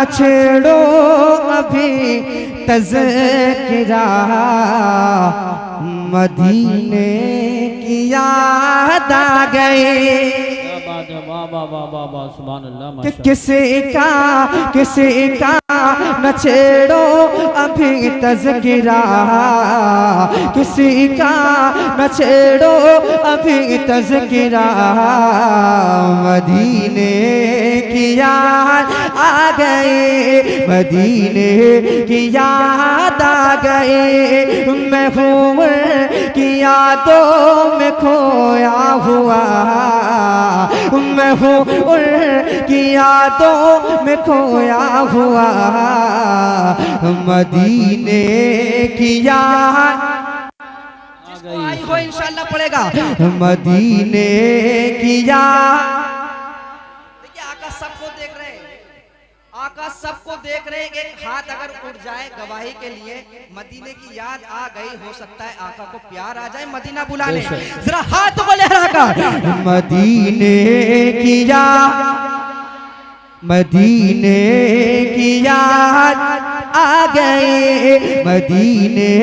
न छेड़ो अभी तज़किरा, मदीने की याद आ गई। कि किसी का न छेड़ो अभी तज़किरा, किसी का न छेड़ो अभी तज़किरा, मदीने की याद आ गई, मदीने की याद आ गई। मैं हूँ की यादों में खोया हुआ, मैं हूँ उनकी यादों में खोया हुआ, मदीने की याद आई हो इंशाल्लाह पड़ेगा, मदीने की याद। देखिए आका सबको देख रहे हैं, आका सबको देख रहे हैं। एक हाथ अगर उठ जाए गवाही के लिए, मदीने की याद आ गई, हो सकता है आका को प्यार आ जाए, मदीना बुला ले। जरा हाथ को लहरा कर, मदीने की याद, मदीने की याद आ गई, मदीने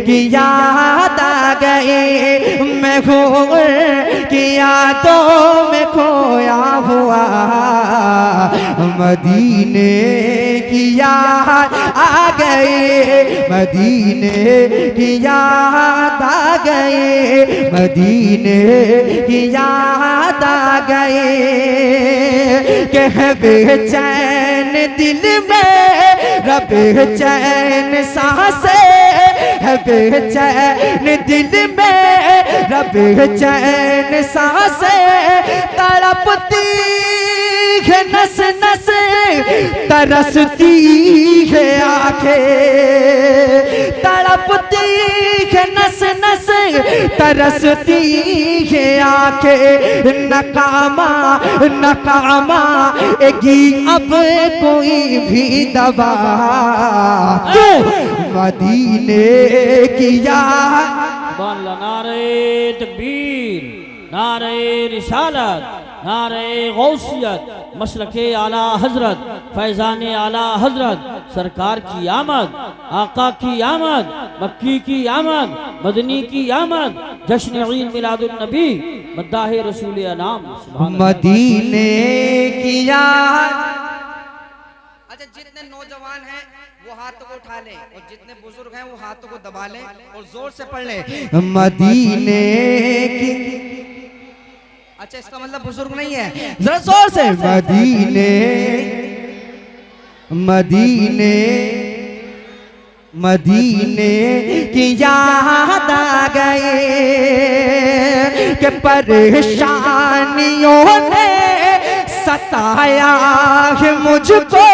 की याद आ गई। मैं हूँ की यादों में खोया हुआ, मदीने की याद आ गई, मदीने की याद आ गई, मदीने की याद आ गई। कह बेचैन दिल में रब बेचैन सांसे, है बेचैन दिल में रब बेचैन सांसे, तड़पती है नस नस, तरसती है आंखें, तड़पती है नस नस, तरसती है आंखें। नकामा नकामा एगी अब कोई भी दवा, क्यों मदीने की याद। नारे तकबीर, नारे रिसालत, नारे गौसियत, मसलके आला हजरत, फैजान आला हजरत, सरकार की आमद, आका की आमद, मक्की की आमद, मदनी की आमद, जश्न ईद मिलादुन नबी, मद्दाह रसूल अनाम, मदीने की याद। अच्छा, जितने नौजवान हैं वो हाथों को उठा लें, और जितने बुजुर्ग हैं वो हाथों को दबा लें और जोर से पढ़ लें, मदीने की। अच्छा, इसका मतलब बुजुर्ग नहीं है, जरा जोर से, मदीने मदीने मदीने की याद आ गई, कि परेशानियों ने सताया है मुझको,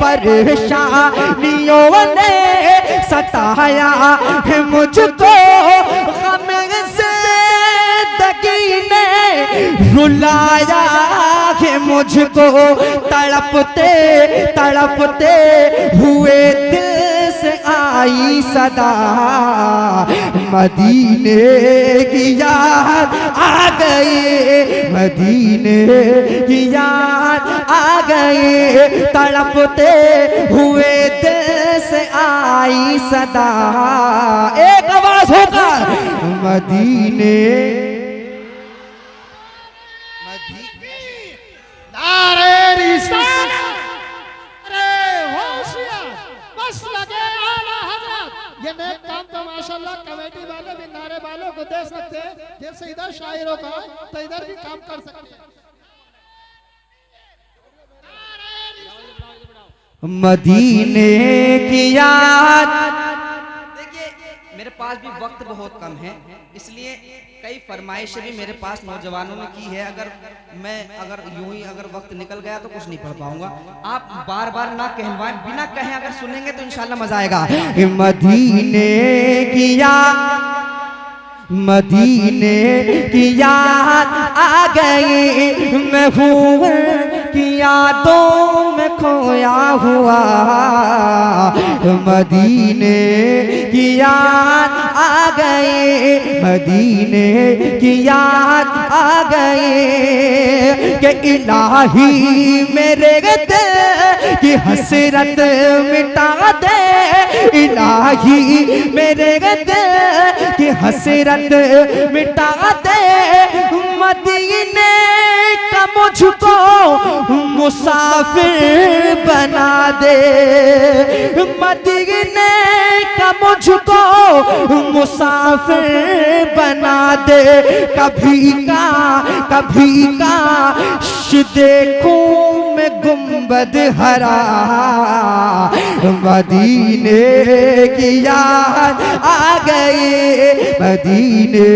परेशानियों ने सताया है मुझको, गम से दगी ने रुलाया है मुझको, तड़पते तड़पते हुए दिल से आई सदा, मदीने की याद आ गई, मदीने की याद आ गई, तड़पते हुए दिल से आई सदा। एक आवाज होकर, मदीने नारे रिसालत, अरे होशियार, बस लगे आला हजरत। ये नेक काम तो माशाल्लाह कमेटी वाले भी नारे वालों को दे सकते हैं, जैसे इधर शायरों का तो इधर भी काम कर सकते हैं। मदीने की याद। देखिए मेरे पास भी वक्त बहुत कम है, इसलिए कई फरमाइशें भी मेरे पास नौजवानों ने की है। अगर यूं ही अगर वक्त निकल गया तो कुछ नहीं पढ़ पाऊंगा। आप बार बार ना कहलवाएं, बिना कहे अगर सुनेंगे तो इंशाल्लाह मजा आएगा। मदीने की याद, मदीने की याद आ गई, मैं हूँ की यादों में खोया हुआ, मदीने की याद आ गए, मदीने की याद आ गए कि इलाही मेरे दिल की हसरत मिटा दे, इलाही मेरे दिल की हसरत मिटा दे, मदीने का मुझको मुसाफिर बना दे, मदीने का मुझको मुसाफिर बना दे, कभी का देखूं मैं गुंबद हरा, मदीने की याद आ गई, मदीने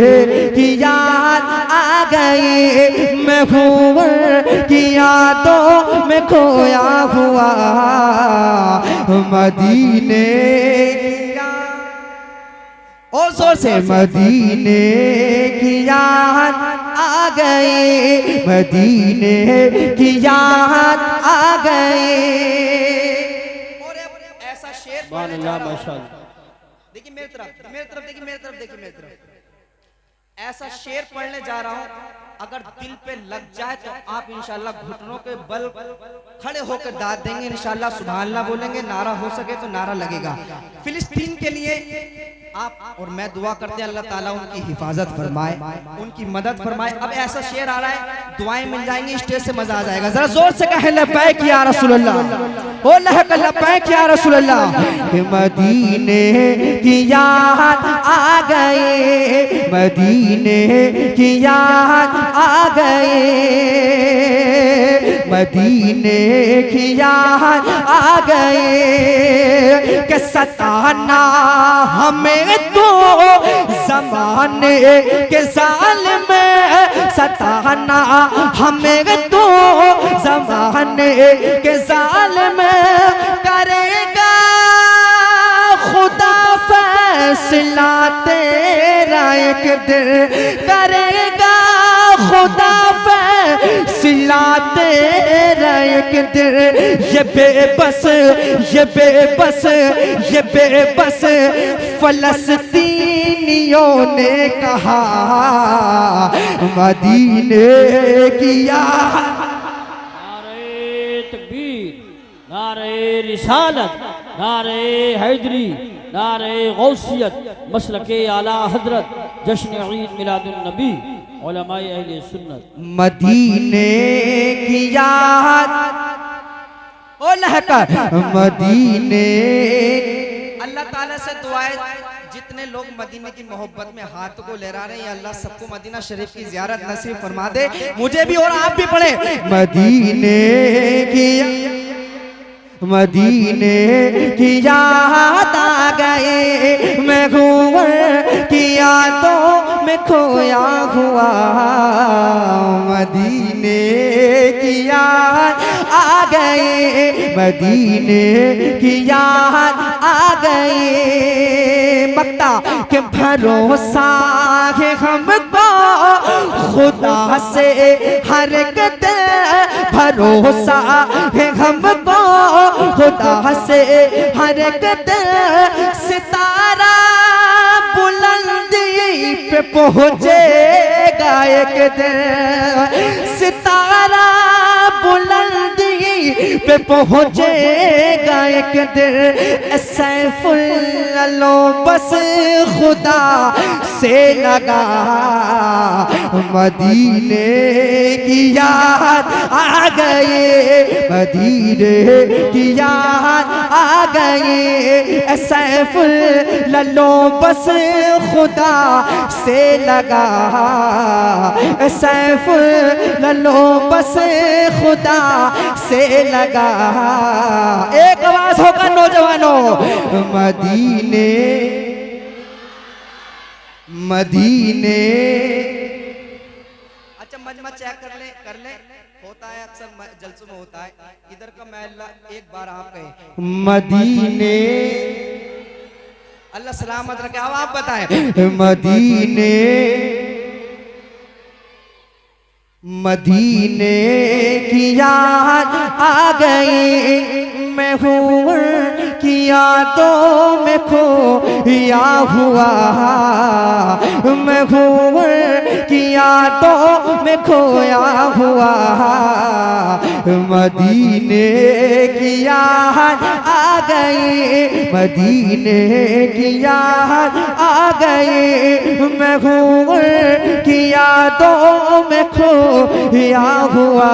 की याद आ गई, मैं हूँ की यादों में खोया हुआ, मदीने की याद, और जोर से मदीने की याद आ गई, मदीने की याद आ गई। और ऐसा शेर पढ़ने जा रहा हूं, देखिए मेरी तरफ देखिए, मेरी तरफ देखिए, मेरी तरफ ऐसा शेर पढ़ने जा रहा हूं, अगर दिल पे लग जाए तो आप इंशाल्लाह घुटनों के बल खड़े होकर दाद देंगे, इंशाल्लाह सुभान अल्लाह बोलेंगे, नारा हो सके तो नारा लगेगा। फिलिस्तीन के लिए आप और मैं दुआ करते हैं, अल्लाह ताला उनकी हिफाजत फरमाए, उनकी मदद फरमाए। अब ऐसा शेर आ रहा है, दुआएं मिल जाएंगी, स्टेज से मजा आ जाएगा। जरा जोर से कहे लब्बैक या रसूल अल्लाह, ओ लब्बैक या रसूल अल्लाह। मदीने की याद आ गए, मदीने की याद आ गए, मदीने की याद आ गए कि सताना हमें तो जमाने के जालिम, सताना हमें तो जमाने के जालिम, करेगा खुदा फैसला तेरा एक दिन, करेगा खुदा फैसला तेरा एक दिन। ये बेबस फलस्तीनियों ने कहा, मदीने की याद। नारे तकबीर, नारे रिसालत, नारे हैदरी, नारे गौसियत, मसलके आला हजरत, जश्न ईद मिलादुन नबी, उलमाए अहले सुन्नत। मदीने की याद ओ लहकर, मदीने। अल्लाह ताला से दुआएं, जितने लोग मदीने की मोहब्बत में हाथ को लहरा रहे हैं, अल्लाह सबको मदीना शरीफ की ज़ियारत नसीब फरमा दे, मुझे भी और आप भी पढ़े। मदीने की, मदीने की याद आ गए, मैं घूमर की यादों में खोया हुआ, मदीने की याद आ गए, मदीने की याद आ गए। मक्ता के भरोसा है हमको खुदा से हर कद, भरोसा है हमको खुदा से हर कद, सितारा बुलंदी पे पहुँचेगा एक दिन, सितारा बुलंदी पे पहुँचेगा एक दिन। सैफुल बस खुदा से लगा, मदीने की याद आ गए, मदीने की याद आ गए। सैफुल बस खुदा से लगा, सैफुल बस खुदा से लगा। एक आवाज होगा नौजवानों, मदीने, मदीने। अच्छा मजमा चेक कर ले, होता है अक्सर जलसों में होता है, इधर का महल्ला एक बार आप कहें मदीने, अल्लाह सलामत रखे। अब आप बताएं, मदीने, मदीने की याद आ गई, मैं हूँ की यादों में खोया हुआ, मैं हूँ की यादों में खोया हुआ। मदीने की याद आ गई, मदीने की याद आ गई, मैं हूँ की यादों में खोया हुआ।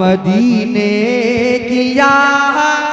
मदीने की याद